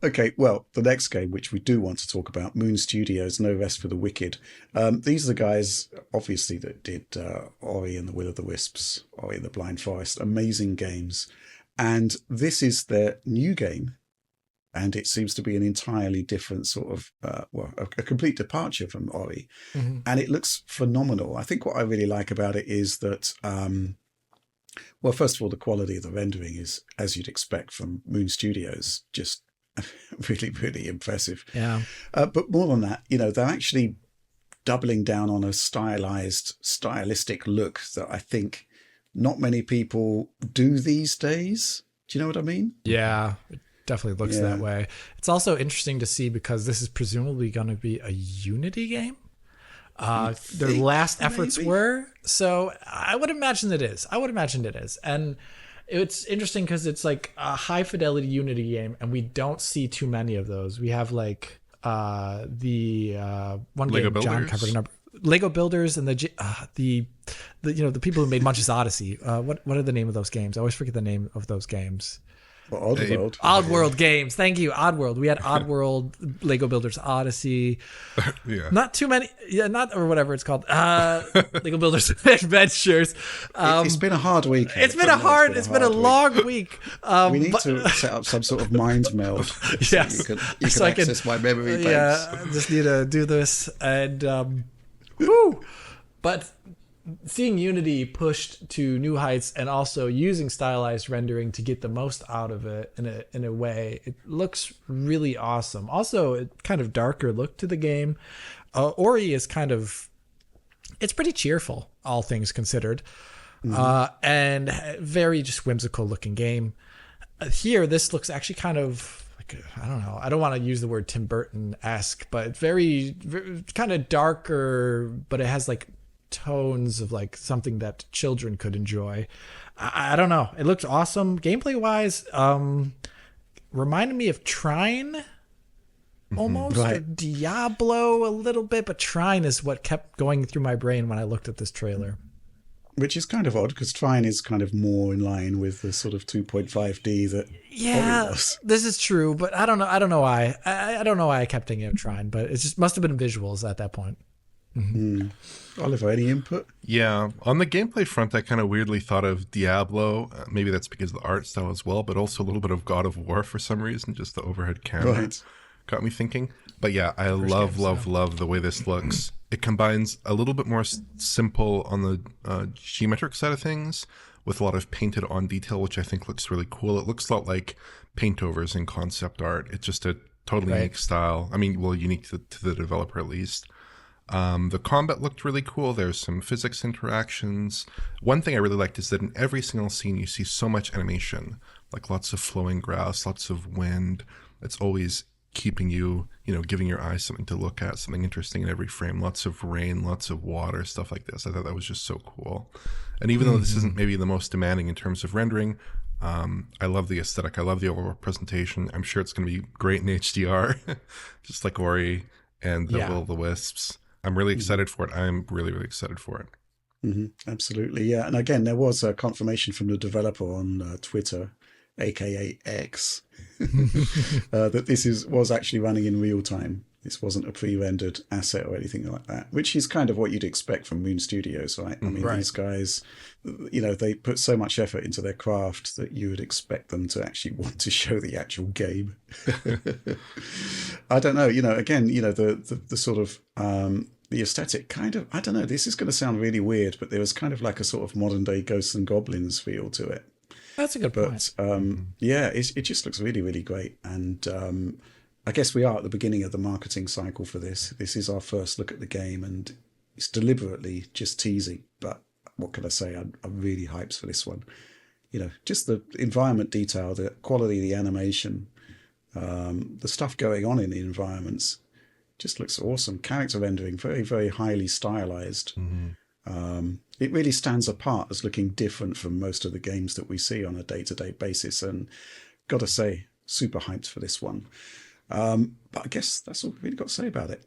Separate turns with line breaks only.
Okay, well, the next game, which we do want to talk about, Moon Studios, No Rest for the Wicked. These are the guys, obviously, that did Ori and the Will of the Wisps, Ori and the Blind Forest, amazing games. And this is their new game, and it seems to be an entirely different sort of, a complete departure from Ori.
Hmm.
And it looks phenomenal. I think what I really like about it is that, well, first of all, the quality of the rendering is, as you'd expect from Moon Studios, just really, really impressive.
Yeah.
But more than that, they're actually doubling down on a stylistic look that I think not many people do these days. Do you know what I mean?
Yeah. It definitely looks that
Yeah.
way. It's also interesting to see because this is presumably going to be a Unity game. Their
think
last efforts
maybe.
were. So I would imagine it is. I would imagine it is. And it's interesting because it's like a high fidelity Unity game, and we don't see too many of those. We have like the one
Lego
game John
Builders.
covered a number. Lego Builders and the people who made Munch's Odyssey. What are the name of those games? I always forget the name of those games.
Well, Oddworld.
Oddworld games. Thank you, Oddworld. We had Oddworld, Lego Builders Odyssey.
Yeah.
Not too many. Yeah, not or whatever it's called. Lego Builders Adventures.
It's been a hard week.
It's been a hard. It's been a long week.
We need to set up some sort of mind meld. So
Yes.
you can
So I can-
access my memory banks.
Yeah, I just need to do this and woo. But seeing Unity pushed to new heights and also using stylized rendering to get the most out of it in a way, it looks really awesome. Also, a kind of darker look to the game. Ori is it's pretty cheerful, all things considered, and very just whimsical looking game. Here, this looks actually kind of like, I don't know. I don't want to use the word Tim Burton-esque, but very kind of darker, but it has like tones of like something that children could enjoy. I don't know. It looks awesome. Gameplay wise, reminded me of Trine almost, or
Right.
Diablo a little bit, but Trine is what kept going through my brain when I looked at this trailer.
Which is kind of odd because Trine is kind of more in line with the sort of 2.5D that Ori
Yeah,
was.
this is true, but I don't know. I don't know why. I don't know why I kept thinking of Trine, but it just must have been visuals at that point.
Oliver, any input?
Yeah, on the gameplay front, I kind of weirdly thought of Diablo. Maybe that's because of the art style as well, but also a little bit of God of War for some reason. Just the overhead camera
Right.
got me thinking. But yeah, I love the way this looks. It combines a little bit more simple on the geometric side of things with a lot of painted on detail, which I think looks really cool. It looks a lot like paintovers in concept art. It's just a totally
Right.
unique style. I mean, well, unique to the developer at least. The combat looked really cool. There's some physics interactions. One thing I really liked is that in every single scene you see so much animation, like lots of flowing grass, lots of wind. It's always keeping you, giving your eyes something to look at, something interesting in every frame. Lots of rain, lots of water, stuff like this. I thought that was just so cool. And even though this isn't maybe the most demanding in terms of rendering, I love the aesthetic. I love the overall presentation. I'm sure it's going to be great in HDR, just like Ori and the
Yeah.
Will of the Wisps. I'm really excited for it. I'm really, really excited for it.
Absolutely, yeah. And again, there was a confirmation from the developer on Twitter, aka X, that this was actually running in real time. This wasn't a pre-rendered asset or anything like that, which is kind of what you'd expect from Moon Studios, right? I mean,
Right.
these guys, they put so much effort into their craft that you would expect them to actually want to show the actual game. I don't know, again, the sort of the aesthetic kind of, I don't know, this is going to sound really weird, but there was kind of like a sort of modern day Ghosts and Goblins feel to it.
That's a good point.
But yeah, it just looks really, really great. And I guess we are at the beginning of the marketing cycle for this. This is our first look at the game, and it's deliberately just teasing. But what can I say? I'm really hyped for this one. Just the environment detail, the quality of the animation, the stuff going on in the environments just looks awesome. Character rendering, very, very highly stylized. It really stands apart as looking different from most of the games that we see on a day-to-day basis. And gotta say, super hyped for this one. But I guess that's all we've really got to say about it.